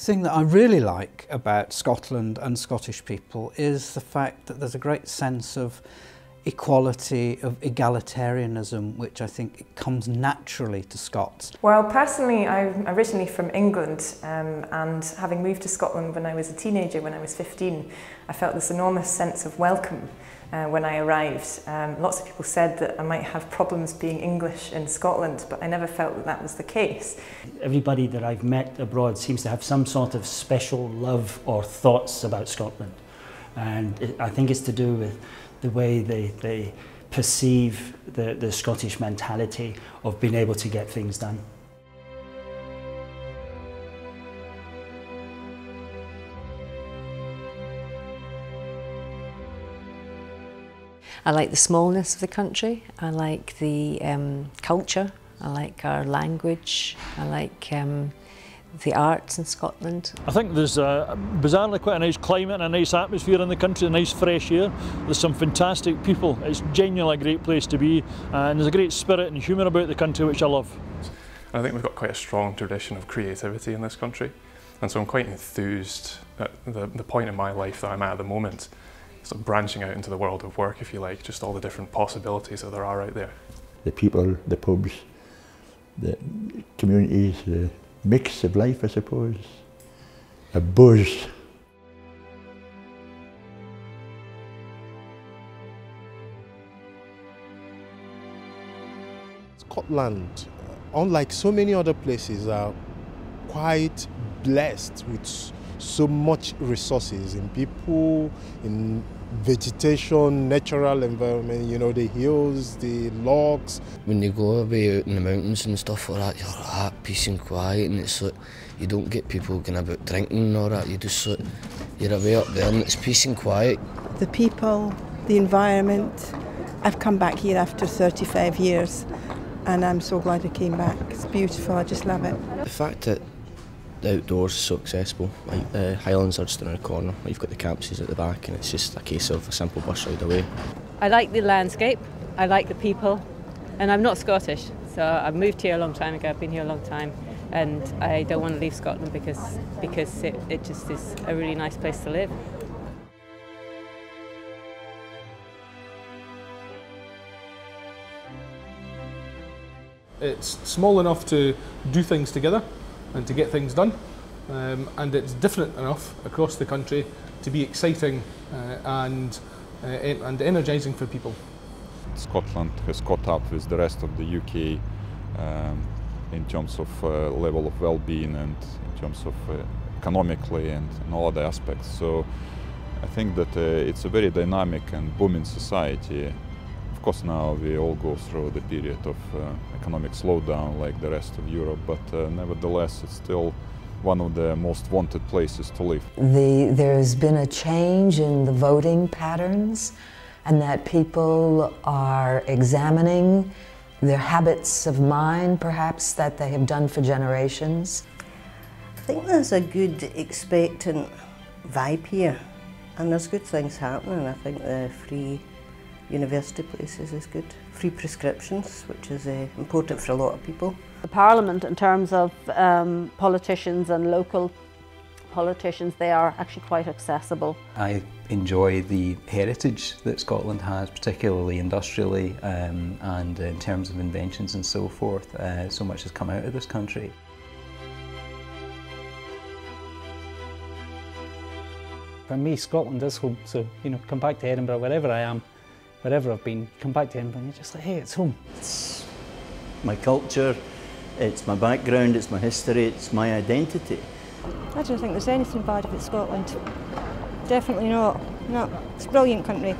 thing that I really like about Scotland and Scottish people is the fact that there's a great sense of equality, of egalitarianism, which I think comes naturally to Scots. Well, personally, I'm originally from England, and having moved to Scotland when I was a teenager, when I was 15, I felt this enormous sense of welcome when I arrived. Lots of people said that I might have problems being English in Scotland, but I never felt that that was the case. Everybody that I've met abroad seems to have some sort of special love or thoughts about Scotland, and I think it's to do with the way they perceive the Scottish mentality of being able to get things done. I like the smallness of the country, I like the culture, I like our language, I like the arts in Scotland. I think there's bizarrely quite a nice climate and a nice atmosphere in the country, a nice fresh air. There's some fantastic people. It's genuinely a great place to be, and there's a great spirit and humour about the country which I love. I think we've got quite a strong tradition of creativity in this country, and so I'm quite enthused at the point in my life that I'm at the moment, sort of branching out into the world of work, if you like, just all the different possibilities that there are out there. The people, the pubs, the communities, the mix of life, I suppose, a buzz. Scotland, unlike so many other places, are quite blessed with so much resources in people, in vegetation, natural environment, you know, the hills, the logs. When you go away out in the mountains and stuff like that, you're at peace and quiet, and it's like you don't get people going about drinking and all that. You just like, you're away up there and it's peace and quiet. The people, the environment. I've come back here after 35 years and I'm so glad I came back. It's beautiful, I just love it. The fact that the outdoors is so accessible, like the Highlands are just around the corner, you've got the campuses at the back, and it's just a case of a simple bus ride away. I like the landscape, I like the people, and I'm not Scottish, so I've moved here a long time ago, I've been here a long time, and I don't want to leave Scotland because it just is a really nice place to live. It's small enough to do things together and to get things done, and it's different enough across the country to be exciting and energising for people. Scotland has caught up with the rest of the UK in terms of level of well-being and in terms of economically and all other aspects. So I think that it's a very dynamic and booming society. Of course, now we all go through the period of economic slowdown like the rest of Europe, but nevertheless it's still one of the most wanted places to live. There's been a change in the voting patterns, and that people are examining their habits of mind, perhaps, that they have done for generations. I think there's a good expectant vibe here, and there's good things happening. I think the free university places is good. Free prescriptions, which is important for a lot of people. The Parliament, in terms of politicians and local politicians, they are actually quite accessible. I enjoy the heritage that Scotland has, particularly industrially and in terms of inventions and so forth. So much has come out of this country. For me, Scotland is home, so come back to Edinburgh, wherever I am, wherever I've been, come back to Edinburgh and you're just like, hey, it's home. It's my culture, it's my background, it's my history, it's my identity. I don't think there's anything bad about Scotland. Definitely not. No, it's a brilliant country.